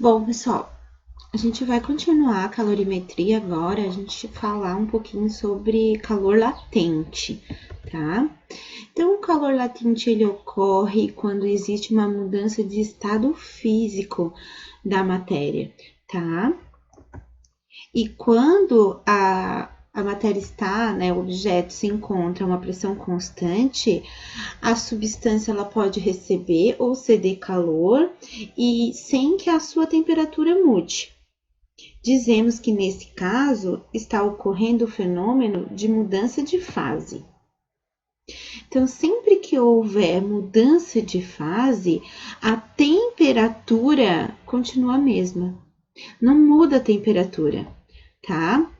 Bom, pessoal, a gente vai continuar a calorimetria agora, a gente falar um pouquinho sobre calor latente, tá? Então, o calor latente, ele ocorre quando existe uma mudança de estado físico da matéria, tá? E quando a matéria está, né, o objeto se encontra a uma pressão constante, a substância ela pode receber ou ceder calor e sem que a sua temperatura mude. Dizemos que nesse caso está ocorrendo o fenômeno de mudança de fase. Então, sempre que houver mudança de fase, a temperatura continua a mesma. Não muda a temperatura, tá?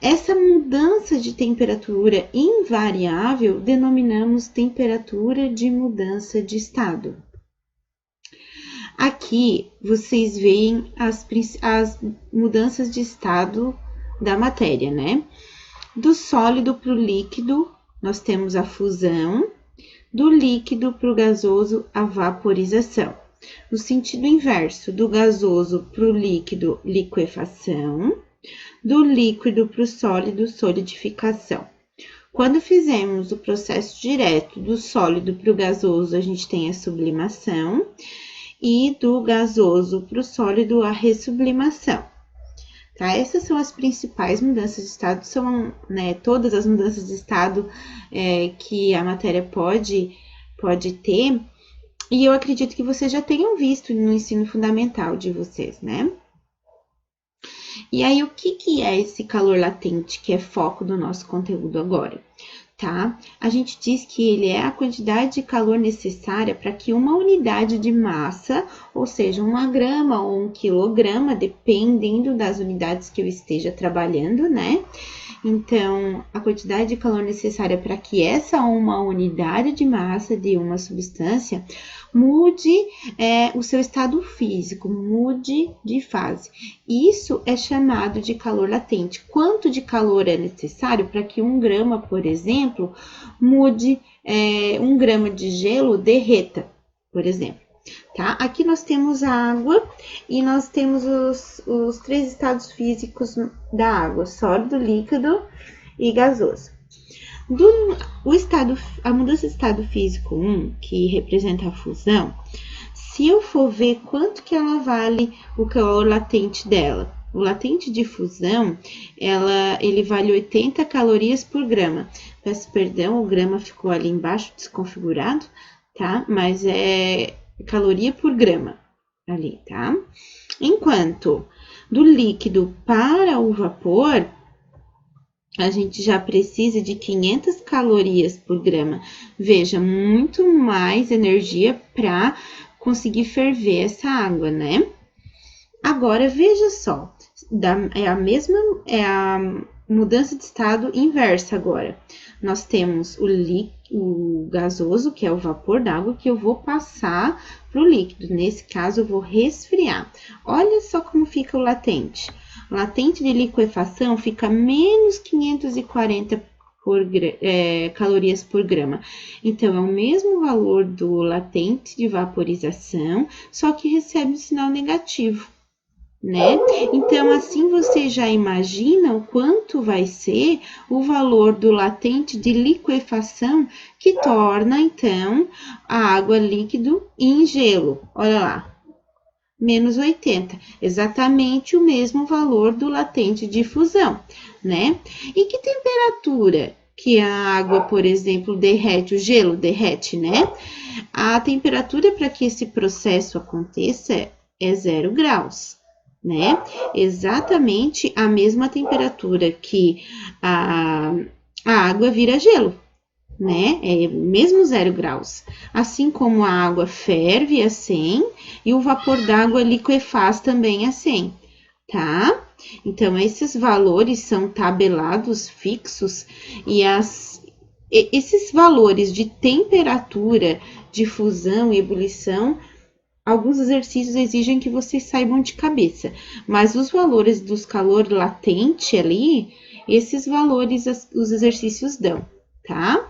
Essa mudança de temperatura invariável denominamos temperatura de mudança de estado. Aqui vocês veem as mudanças de estado da matéria, né? Do sólido para o líquido, nós temos a fusão, do líquido para o gasoso, a vaporização. No sentido inverso, do gasoso para o líquido, liquefação, do líquido para o sólido, solidificação. Quando fizermos o processo direto do sólido para o gasoso, a gente tem a sublimação, e do gasoso para o sólido, a ressublimação. Tá? Essas são as principais mudanças de estado, são, né, todas as mudanças de estado que a matéria pode ter, e eu acredito que vocês já tenham visto no ensino fundamental de vocês, né? E aí, o que é esse calor latente, que é foco do nosso conteúdo agora? Tá? A gente diz que ele é a quantidade de calor necessária para que uma unidade de massa, ou seja, 1 grama ou 1 quilograma, dependendo das unidades que eu esteja trabalhando, né? Então, a quantidade de calor necessária para que essa uma unidade de massa de uma substância mude o seu estado físico, mude de fase. Isso é chamado de calor latente. Quanto de calor é necessário para que 1 grama, por exemplo, mude 1 grama de gelo derreta, por exemplo. Tá? Aqui nós temos a água e nós temos os 3 estados físicos da água: sólido, líquido e gasoso. A mudança de estado físico 1, que representa a fusão, se eu for ver quanto que ela vale o calor latente dela, o latente de fusão, ele vale 80 calorias por grama. Peço perdão, o grama ficou ali embaixo desconfigurado, tá? Mas é caloria por grama ali, tá? Enquanto do líquido para o vapor, a gente já precisa de 500 calorias por grama. Veja, muito mais energia para conseguir ferver essa água, né? Agora, veja só, é a mudança de estado inversa agora. Nós temos o gasoso, que é o vapor d'água, que eu vou passar para o líquido. Nesse caso, eu vou resfriar. Olha só como fica o latente. O latente de liquefação fica menos 540 calorias por grama. Então, é o mesmo valor do latente de vaporização, só que recebe um sinal negativo, né? Então, assim você já imagina o quanto vai ser o valor do latente de liquefação, que torna, então, a água líquido em gelo. Olha lá, menos 80, exatamente o mesmo valor do latente de fusão, né? E que temperatura que a água, por exemplo, derrete, o gelo derrete, né? A temperatura para que esse processo aconteça é 0 graus, né? Exatamente a mesma temperatura que a água vira gelo, né? É mesmo 0 graus. Assim como a água ferve a 100 e o vapor d'água liquefaz também a 100, tá? Então, esses valores são tabelados fixos e esses valores de temperatura, de fusão e ebulição, alguns exercícios exigem que vocês saibam de cabeça, mas os valores dos calor latente ali, esses valores os exercícios dão, tá?